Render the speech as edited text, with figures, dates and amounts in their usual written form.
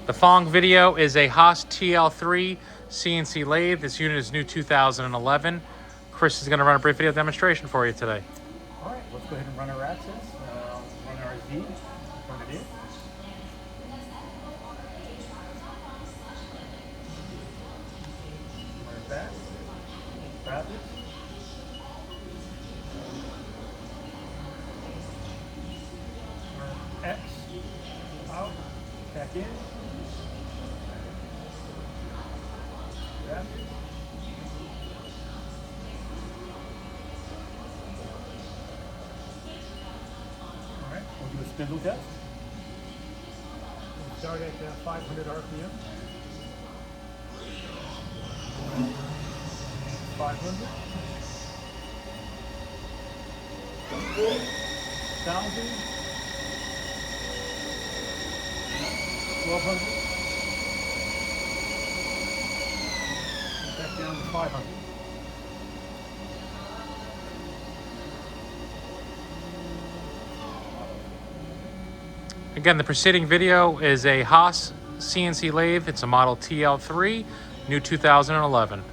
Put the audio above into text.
The following video is a HAAS TL-3 CNC lathe. This unit is new 2011. Chris is going to run a brief video demonstration for you today. All right, let's go ahead and run our axis, run our Z, turn it in. Run it back, grab it. Turn X out, back in. Grab it. Alright, we'll do a spindle test. We'll start at 500 RPM. 500. 1,000. 1,200. Back down to 500. Again, the preceding video is a HAAS CNC lathe. It's a model TL-3, new 2011.